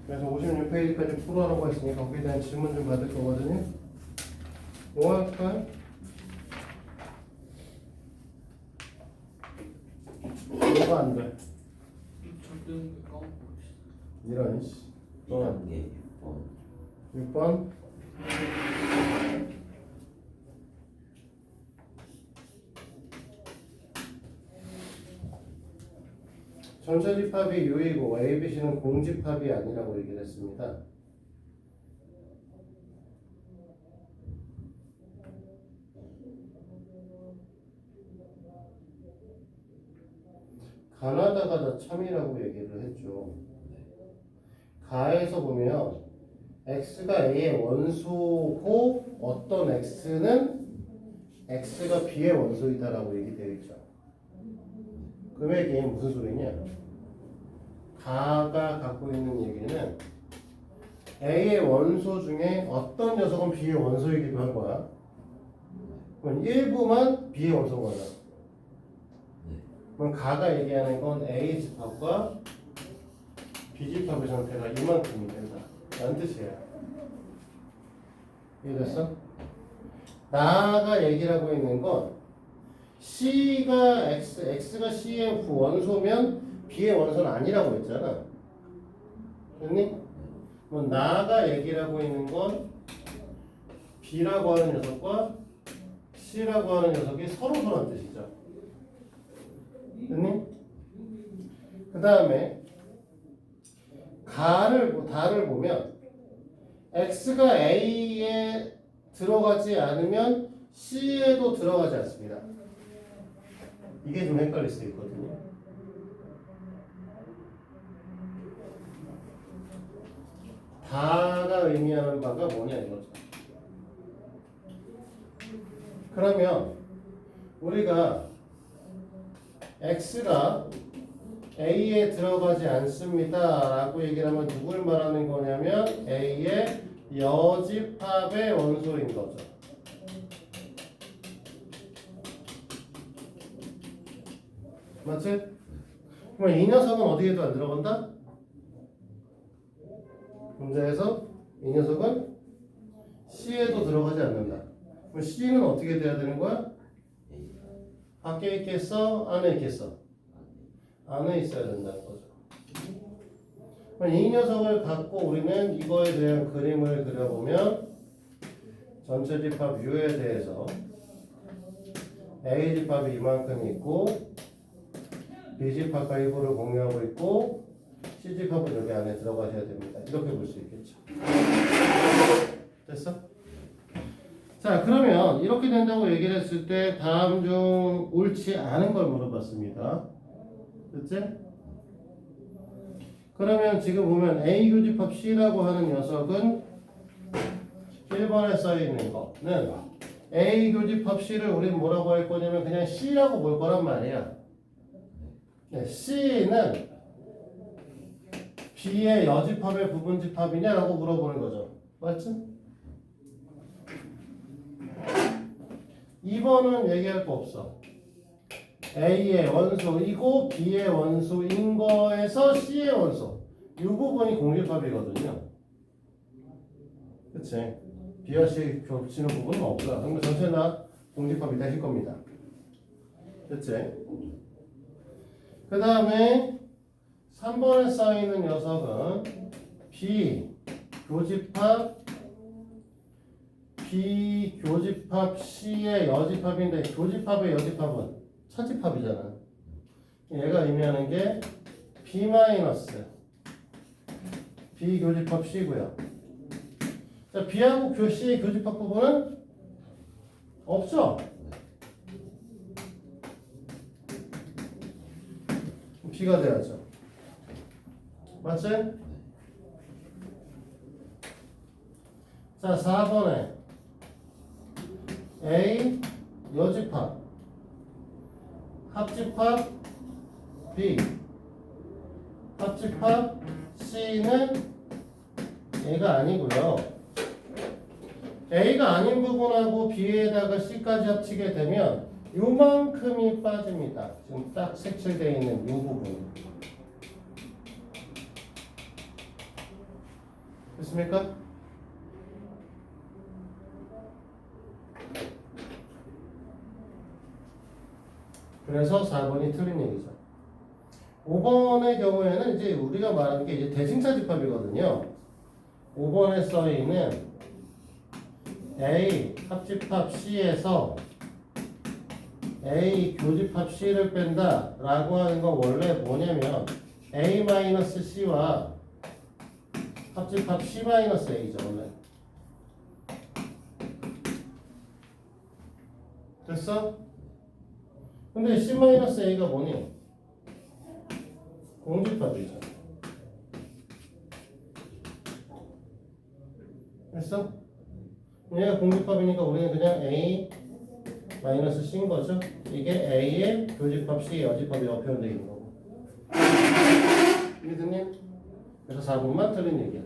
그래서 56페이지까지 풀어라고 했으니까 거기에 대한 질문 좀 받을 거거든요. 뭐 할까요? 뭐가 안 돼? 절대 까먹고 있어. 이런 씨. 또 6번 6번. 전체 집합이 U이고 A, B, C는 공집합이 아니라고 얘기를 했습니다. 가나다가 더 참이라고 얘기를 했죠. 가에서 보면 x가 a의 원소고 어떤 x는 x가 b의 원소이다라고 얘기되어 있죠. 그 얘기 무슨 소리냐? 가가 갖고 있는 얘기는 a의 원소 중에 어떤 녀석은 b의 원소이기도 한 거야. 그럼 일부만 b의 원소인 거야. 그럼 가가 얘기하는 건 A 집합과 B 집합의 상태가 이만큼이 된다. 라는 뜻이에요. 이해됐어? 나가 얘기를 하고 있는 건 C가 X가 C의 원소면 B의 원소는 아니라고 했잖아. 됐니? 뭐 나가 얘기를 하고 있는 건 B라고 하는 녀석과 C라고 하는 녀석이 서로서라는 뜻이죠. 됐니? 그 다음에 다를 보면 x가 a에 들어가지 않으면 c에도 들어가지 않습니다. 이게 좀 헷갈릴 수 있거든요. 다가 의미하는 바가 뭐냐 이거죠. 그러면 우리가 x가 a에 들어가지 않습니다 라고 얘기를 하면 누굴 말하는 거냐면 a의 여집합의 원소인 거죠. 맞지? 그럼 이 녀석은 어디에도 안 들어간다? 문제에서 이 녀석은 C에도 들어가지 않는다. 그럼 C는 어떻게 돼야 되는 거야? 밖에 있겠어? 안에 있겠어? 안에 있어야 된다는 거죠. 그럼 이 녀석을 갖고 우리는 이거에 대한 그림을 그려보면 전체 집합 U에 대해서 A 집합이 이만큼 있고 B 집합과 일부를 공유하고 있고 C 집합은 여기 안에 들어가셔야 됩니다. 이렇게 볼 수 있겠죠. 됐어? 자, 그러면 이렇게 된다고 얘기를 했을 때 다음 중 옳지 않은 걸 물어봤습니다. 됐지? 그러면 지금 보면 A 교집합 C라고 하는 녀석은 1번에 써있는 거는 A 교집합 C를 우리는 뭐라고 할 거냐면 그냥 C라고 볼 거란 말이야. 네, C는 B의 여집합의 부분집합이냐라고 물어보는 거죠. 맞지? 2번은 얘기할 거 없어. A의 원소이고 B의 원소인 거에서 C의 원소. 이 부분이 공집합이거든요. 그치? B와 C 겹치는 부분은 없어요. 그러면 전체 다 공집합이 되실 겁니다. 그치? 그 다음에 3번에 쌓이는 녀석은 B 교집합 C의 여집합인데 교집합의 여집합은 차집합이잖아. 얘가 의미하는 게 B 마이너스 B 교집합 C고요. 자, B하고 C의 교집합 부분은 없죠. B가 돼야죠. 맞지? 자, 4번에 A 여집합 합집합 B 합집합 C는 A가 아니고요. A가 아닌 부분하고 B에다가 C까지 합치게 되면 요만큼이 빠집니다. 지금 딱 색칠되어 있는 이 부분. 됐습니까? 그래서 4번이 틀린 얘기죠. 5번의 경우에는 이제 우리가 말하는 게 이제 대칭차 집합이거든요. 5번에 써 있는 A 합집합 C에서 A 교집합 C를 뺀다 라고 하는 건 원래 뭐냐면 A-C와 합집합 C-A죠 원래. 됐어? 근데 C-A가 뭐니? 공집합이죠. 됐어? 얘가 공집합이니까 우리는 그냥 A C인 거죠. 이게 A의 교집합 C의 여집합이라고 표현되어 있는 거고. 이해됐니? 그래서 4번만 틀린 얘기야.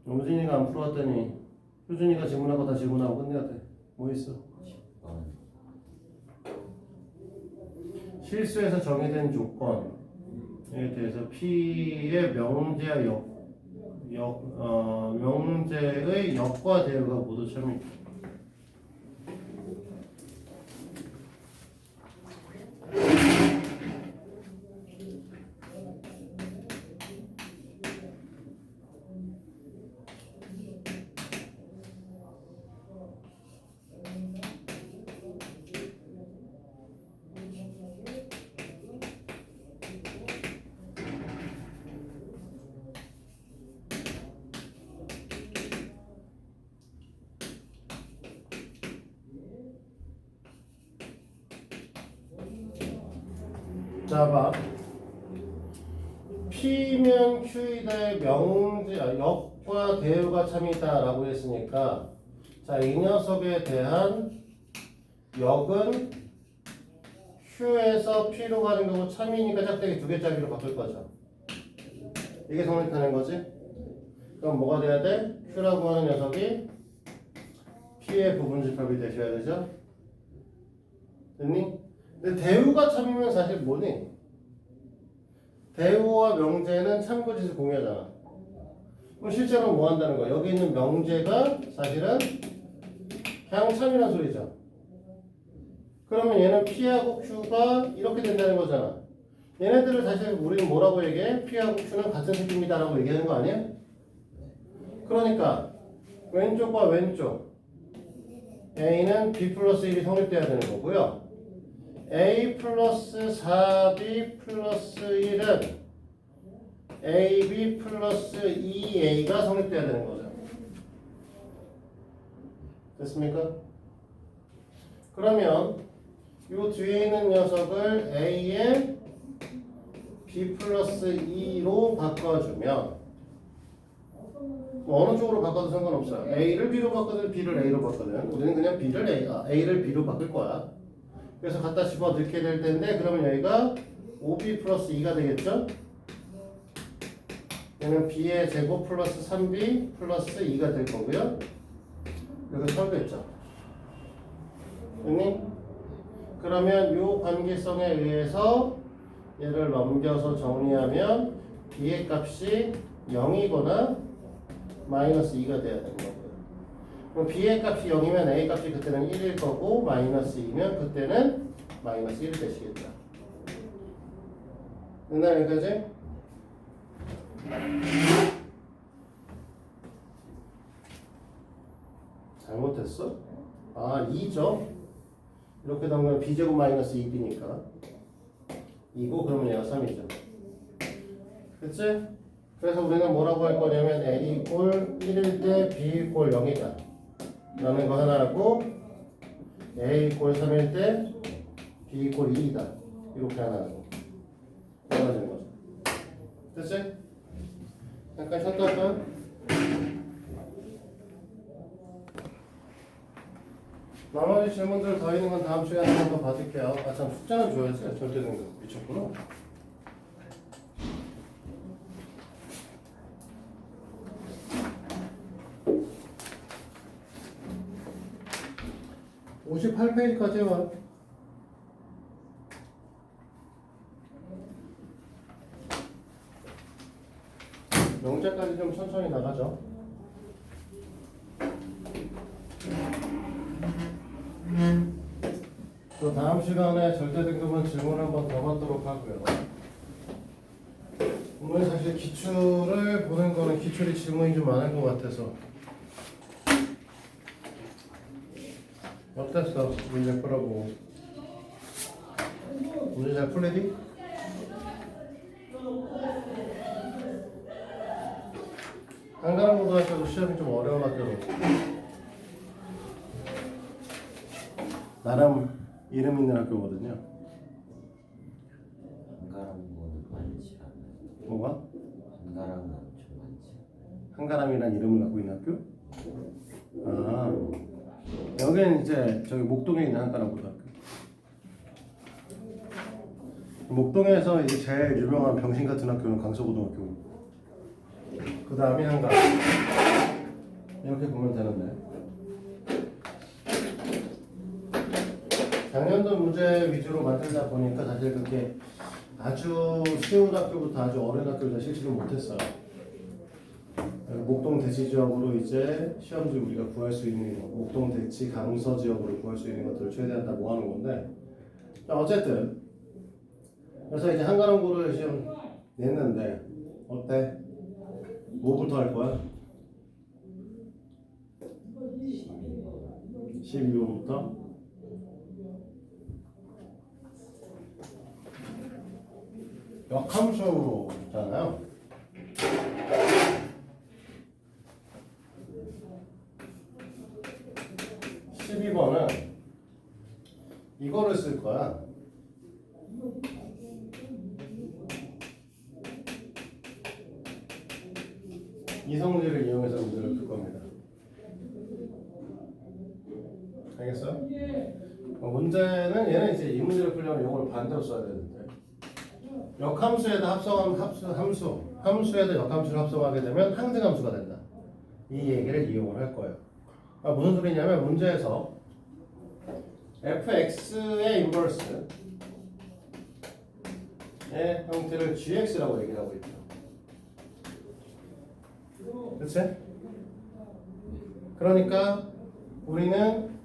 우진이가 안 풀어왔더니 효준이가 질문하고 다 질문하고 끝내야 돼. 뭐 있어? 실수에서 정의된 조건에 대해서 P의 명제와 명제의 역과 대우가 모두 참이. 자, 봐. P면 Q이다의 명제, 역과 대우가 참이다라고 했으니까, 자, 이 녀석에 대한 역은 Q에서 P로 가는 거고 참이니까 짝대기 두 개짜리로 바꿀 거죠. 이게 성립하는 거지? 그럼 뭐가 돼야 돼? Q라고 하는 녀석이 P의 부분집합이 되셔야 되죠? 됐니? 근데 대우가 참이면 사실 뭐니? 대우와 명제는 참고짓을 공유하잖아. 그럼 실제로 뭐 한다는 거야? 여기 있는 명제가 사실은 그냥 참이란 소리죠. 그러면 얘는 P하고 Q가 이렇게 된다는 거잖아. 얘네들을 사실 우리는 뭐라고 얘기해? P하고 Q는 같은 새끼입니다 라고 얘기하는 거 아니야? 그러니까 왼쪽과 왼쪽 A는 B 플러스 1이 성립돼야 되는 거고요. A 플러스 4B 플러스 1은 AB 플러스 2A가 성립돼야 되는 거죠. 됐습니까? 그러면 이 뒤에 있는 녀석을 A의 B 플러스 2로 바꿔주면 뭐 어느 쪽으로 바꿔도 상관없어요. A를 B로 바꾸든 B를 A로 바꾸든 우리는 그냥 A를 B로 바꿀 거야. 그래서 갖다 집어 넣게 될 텐데 그러면 여기가 5B 플러스 2가 되겠죠? 얘는 B의 제곱 플러스 3B 플러스 2가 될 거고요. 여기 설계했죠? 됐니? 그러면 이 관계성에 의해서 얘를 넘겨서 정리하면 B의 값이 0이거나 마이너스 2가 돼야 되는 거고요. 그럼 B의 값이 0이면 A 값이 그때는 1일 거고 마이너스 2면 그때는 마이너스 1이 되시겠죠. 됐나 여기까지? 잘못했어? 아 2죠? 이렇게 나오면 B제곱 마이너스 2B니까 2고 그러면 얘가 3이죠. 그치? 그래서 우리는 뭐라고 할 거냐면 A 이꼴 1일 때 B 이꼴 0이다 라는 거 하나하고 A 이꼴 3일 때 B 이꼴 2이다 이렇게 하나 하고 나눠지는 거죠. 됐지? 잠깐 쉬었다 할까요? 나머지 질문들 더 있는 건 다음 시간에 한번 받을게요. 아 참 숫자는 줘야지. 절대된 거 미쳤구나. (58페이지까지) 와. 영재까지 좀 천천히 나가죠. 또 다음 시간에 절대 등급은 질문 한번 더 받도록 하고요. 오늘 사실 기출을 보는 거는 기출이 질문이 좀 많은 것 같아서. 어땠어? 문제 풀어보고. 문제 잘 풀리니? 한가람 고등학교도 시험이 좀 어려운 학교로. 나름 이름 있는 학교거든요. 한가람고는 많지 않아요. 뭐가? 한가람은 엄청 많지 않아요. 한가람이란 이름을 갖고 있는 학교? 아, 여기는 이제 저기 목동에 있는 한가람 고등학교. 목동에서 이제 제일 유명한 병신 같은 학교는 강서고등학교고. 그 다음이 한가람. 이렇게 보면 되는데. 작년도 문제 위주로 만들다 보니까 사실 그렇게 아주 쉬운 학교부터 아주 어려운 학교를 실시를 못했어요. 목동 대치 지역으로 이제 시험지 우리가 구할 수 있는 거, 목동 대치 강서 지역으로 구할 수 있는 것들을 최대한 다 모아놓은 건데, 어쨌든 그래서 이제 한가람고를 시험 냈는데 어때? 뭐부터 할 거야? 12번부터? 역함수잖아요. 12번은 이거를 쓸 거야. 이성질을 이용해서 문제를 풀 겁니다. 알겠어? 문제는 얘는 이제 이 문제를 풀려면 이걸 반대로 써야 되는데, 역함수에다 함수에다 역함수를 합성하게 되면 항등함수가 된다. 이 얘기를 이용을 할 거예요. 무슨 소리냐면 문제에서 fx의 인버스의 형태를 gx라고 얘기를 하고 있죠. 그치? 그러니까 우리는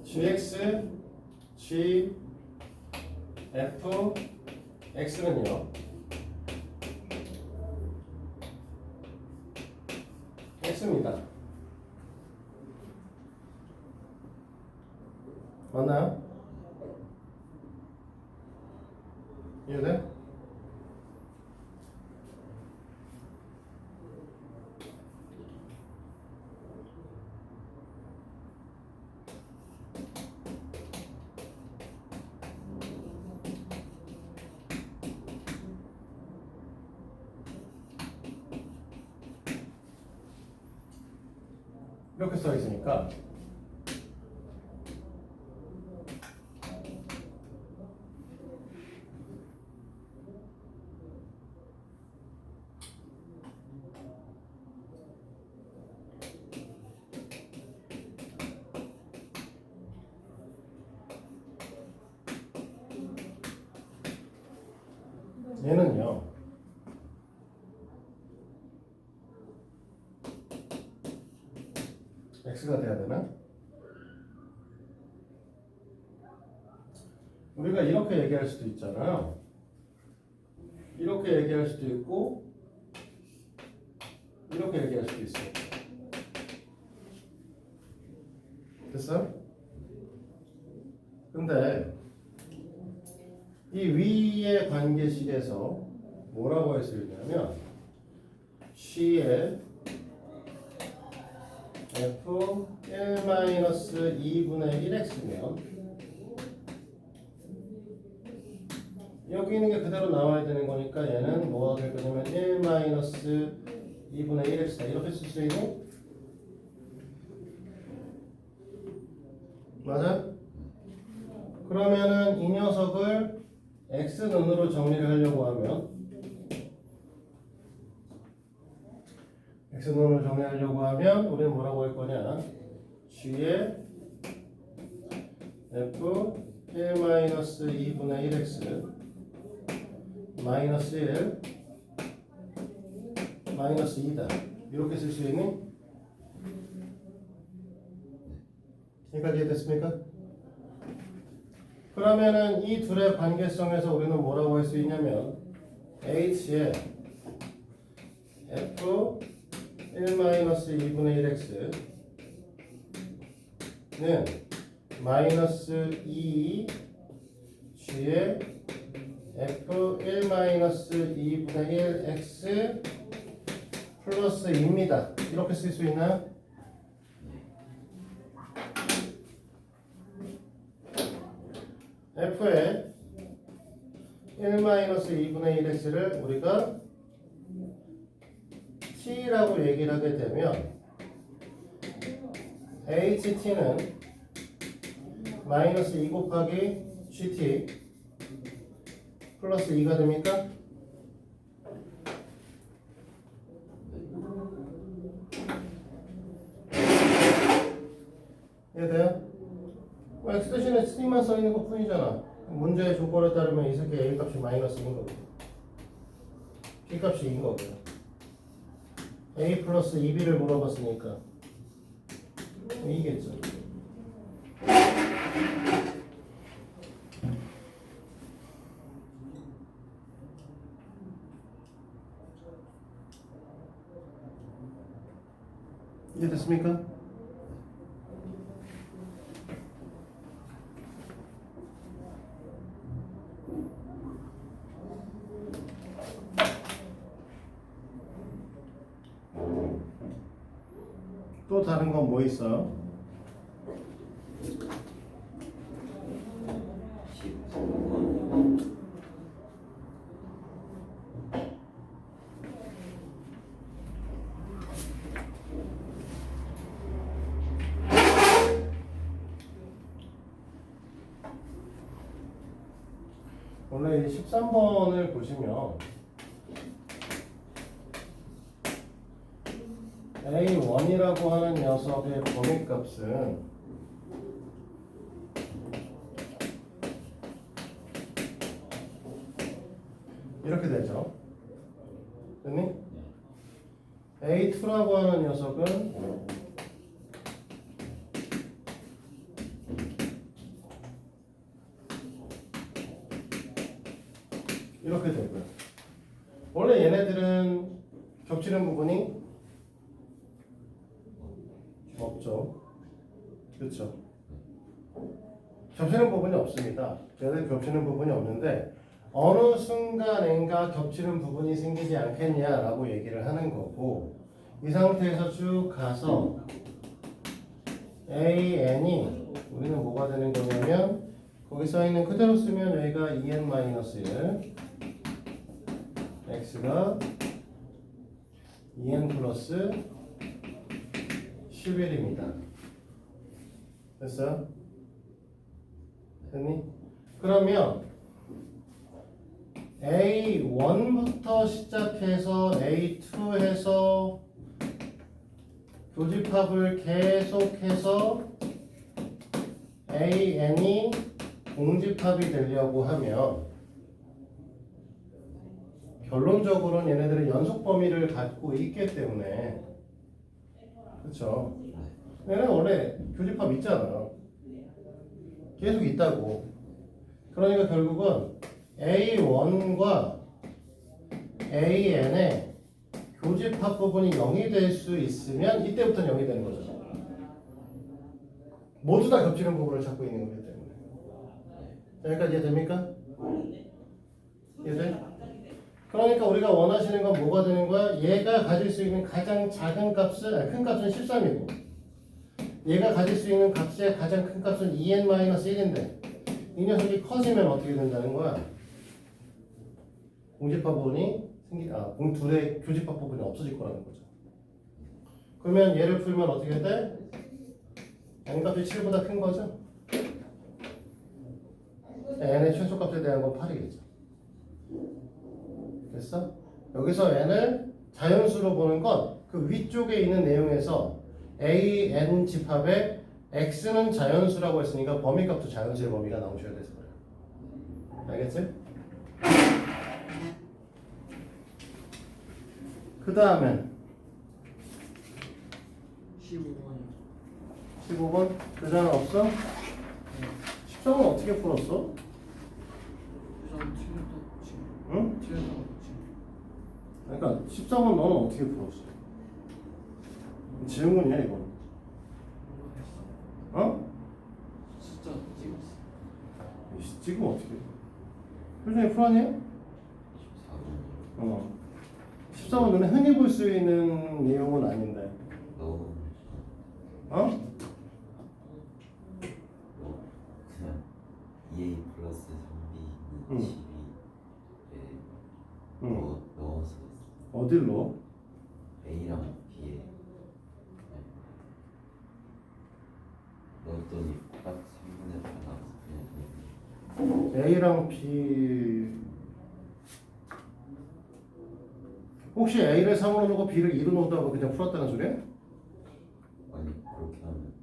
gx, g, f, x는요 x입니다. 맞나요? 이해돼? 이렇게 써 있으니까 얘는요 x가 돼야 되나? 우리가 이렇게 얘기할 수도 있잖아요. 이렇게 얘기할 수도 있고 이렇게 얘기할 수도 있어요. 됐어? 근데 이 위의 관계식에서 뭐라고 할 수 있냐면 C의 f 1-2분의 1x면 여기 있는 게 그대로 나와야 되는 거니까 얘는 뭐가 될 거냐면 1-2분의 1x다 이렇게 쓸 수 있고 맞아? 그러면은 이 녀석을 x는으로 정리를 하려고 하면 x는으로 정리하려고 하면 우리는 뭐라고 할 거냐 g의 f 1-2분의 1x 마이너스 1 마이너스 2다. 이렇게 쓸 수 있니? 여기까지 이해됐습니까? 그러면은 이 둘의 관계성에서 우리는 뭐라고 할 수 있냐면 h의 f 1-2분의 1x는 마이너스 2 g의 f 1-2분의 1x 플러스 2입니다. 이렇게 쓸 수 있나요? f의 1-2분의 1x를 우리가 t라고 얘기를 하게 되면 ht는 마이너스 2 곱하기 gt 플러스 2가 됩니까? 이해돼요? x 대신에 t만 써있는 것 뿐이잖아. 문제의 조건에 따르면 이 새끼 a 값이 마이너스 2인 거고 b 값이 2인 거고 a 플러스 2b를 물어봤으니까 2겠죠. 이해됐습니까? 또 다른 건 뭐 있어? 13번. 원래 이 13번을 보시면 A1이라고 하는 녀석의 범위값은 이렇게 되죠. 됐니? A2라고 하는 녀석은 이렇게 되고요. 원래 얘네들은 겹치는 부분이 없죠. 그렇죠. 겹치는 부분이 없습니다. 얘네들 겹치는 부분이 없는데 어느 순간인가 겹치는 부분이 생기지 않겠냐라고 얘기를 하는 거고 이 상태에서 쭉 가서 AN이 우리는 뭐가 되는 거냐면 거기 써있는 그대로 쓰면 여기가 2n-1 x가 2n 플러스 11입니다. 됐어요? 됐니? 그러면 A1부터 시작해서 A2에서 교집합을 계속해서 AN이 공집합이 되려고 하면 결론적으로는 얘네들은 연속 범위를 갖고 있기 때문에 그렇죠. 얘는 원래 교집합 있잖아. 계속 있다고. 그러니까 결국은 A1과 AN의 교집합 부분이 0이 될 수 있으면 이때부터는 0이 되는 거죠. 모두 다 겹치는 부분을 찾고 있는 거기 때문에. 여기까지 이해됩니까? 이해돼? 그러니까 우리가 원하시는 건 뭐가 되는 거야? 얘가 가질 수 있는 가장 작은 값은 큰 값은 13이고 얘가 가질 수 있는 값의 가장 큰 값은 2n-1인데 이 녀석이 커지면 어떻게 된다는 거야? 공집합 부분이 둘의 교집합 부분이 없어질 거라는 거죠. 그러면 얘를 풀면 어떻게 돼? n값이 7보다 큰 거죠? n의 최소값에 대한 건 8이겠죠. 됐어? 여기서 n을 자연수로 보는 건 그 위쪽에 있는 내용에서 a, n 집합에 x는 자연수라고 했으니까 범위값도 자연수의 범위가 나오셔야 돼서 그래요. 알겠지? 그 다음엔 15번이요. 15번 그 자는 없어? 13은 어떻게 풀었어? 우선 틀렸다고 지금. 응? 틀렸다고 지금. 그러니까 13은 너는 어떻게 풀었어? 질문이야 이건. 모르겠어. 어? 숫자 찍었어. 이씨, 지금 어떻게? 표정이 풀었니? 14번. 어. 13은 눈에 흔히 볼 수 있는 내용은 아닌데. 너 어? 그냥 2A 플러스 3B는 응. 12에 응. 넣어서 어딜 넣어? A랑 B에 넣었더니 딱 3분의 8 나와서 그냥 A랑 B. 혹시 A를 3으로 놓고 B를 2로 놓다가 그냥 풀었다는 소리야? 아니 그렇게 하면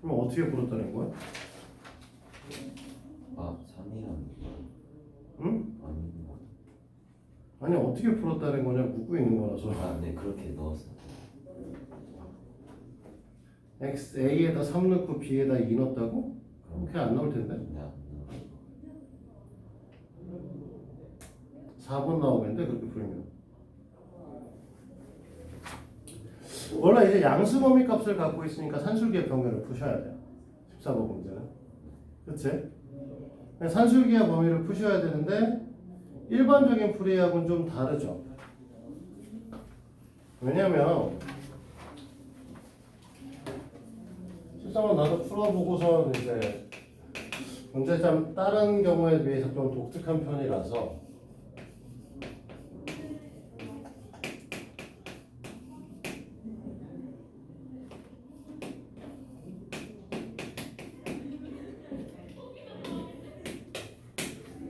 그럼 어떻게 풀었다는 거야? 3이라는 거 응? 아닌 거. 아니 어떻게 풀었다는 거냐 묻고 있는 거라서. 네 그렇게 넣었어. X, A에다 3 넣고 B에다 2 넣었다고? 그렇게 안 나올 텐데. 근데 안 넣어. 4번 나오겠는데 그렇게 풀면. 원래 이제 양수 범위 값을 갖고 있으니까 산술기의 평면을 푸셔야 돼요. 14번 문제는. 그치? 산술기의 범위를 푸셔야 되는데 일반적인 풀이하고는 좀 다르죠. 왜냐면 13번 나도 풀어보고서 이제 문제점 다른 경우에 비해서 좀 독특한 편이라서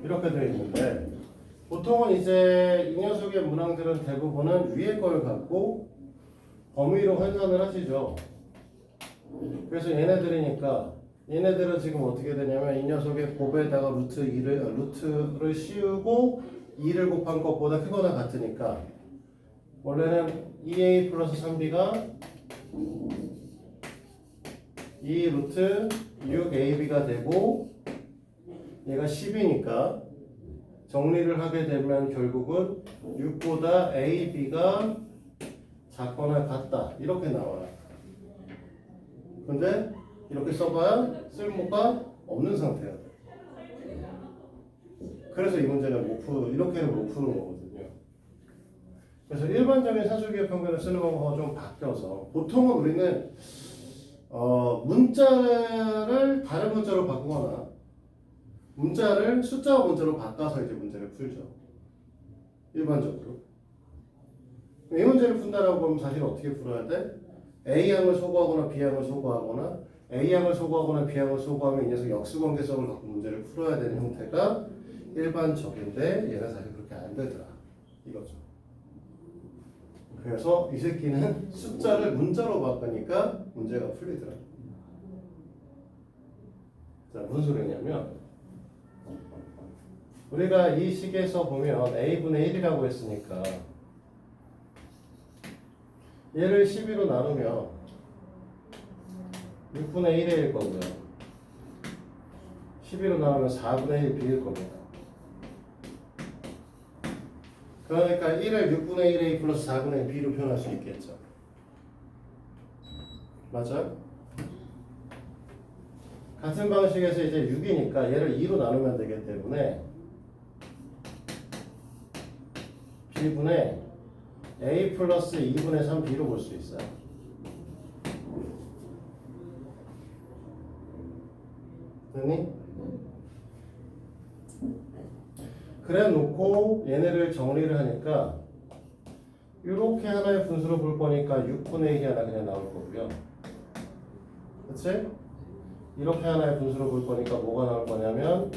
이렇게 되어 있는데 보통은 이제 이 녀석의 문항들은 대부분은 위에 걸 갖고 범위로 환산을 하시죠. 그래서 얘네들이니까 얘네들은 지금 어떻게 되냐면 이 녀석의 곱에다가 루트를 씌우고 2를 곱한 것보다 크거나 같으니까 원래는 2a 플러스 3b가 2 루트 6ab가 되고 얘가 10이니까 정리를 하게 되면 결국은 6보다 ab가 작거나 같다 이렇게 나와요. 근데 이렇게 써봐야 쓸모가 없는 상태야. 그래서 이 문제는 이렇게는 못 푸는 거거든요. 그래서 일반적인 산술기의 평면을 쓰는 방법과 좀 바뀌어서 보통은 우리는 문자를 다른 문자로 바꾸거나 문자를 숫자와 문자로 바꿔서 이제 문제를 풀죠. 일반적으로. 이 문제를 푼다라고 하면 사실 어떻게 풀어야 돼? A항을 소거하거나 B항을 소거하거나 A항을 소거하거나 B항을 소거하면 이 녀석 역수관계성을 갖고 문제를 풀어야 되는 형태가 일반적인데 얘는 사실 그렇게 안 되더라. 이거죠. 그래서 이 새끼는 숫자를 문자로 바꾸니까 문제가 풀리더라. 자, 무슨 소리냐면 우리가 이 식에서 보면 A분의 1이라고 했으니까 얘를 12로 나누면 6분의 1일 거고요. 12로 나누면 4분의 1 B일 겁니다. 그러니까 1을 6분의 1 A 플러스 4분의 1 B로 표현할 수 있겠죠. 맞아요? 같은 방식에서 이제 6이니까 얘를 2로 나누면 되기 때문에 B분의 A 플러스 2분의 3 B로 볼 수 있어요. 됐니? 그래 놓고 얘네를 정리를 하니까 이렇게 하나의 분수로 볼 거니까 6분의 1이 하나 그냥 나올 거고요. 그치? 이렇게 하나의 분수로 볼 거니까 뭐가 나올 거냐면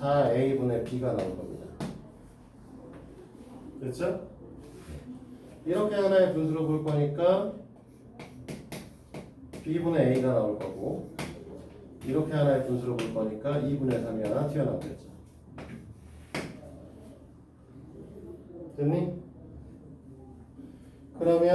4A분의 B가 나올 겁니다. 됐죠? 이렇게 하나의 분수로 볼 거니까 B분의 A가 나올 거고 이렇게 하나의 분수로 볼 거니까 2분의 3이 하나 튀어나오겠죠. 됐니? 그러면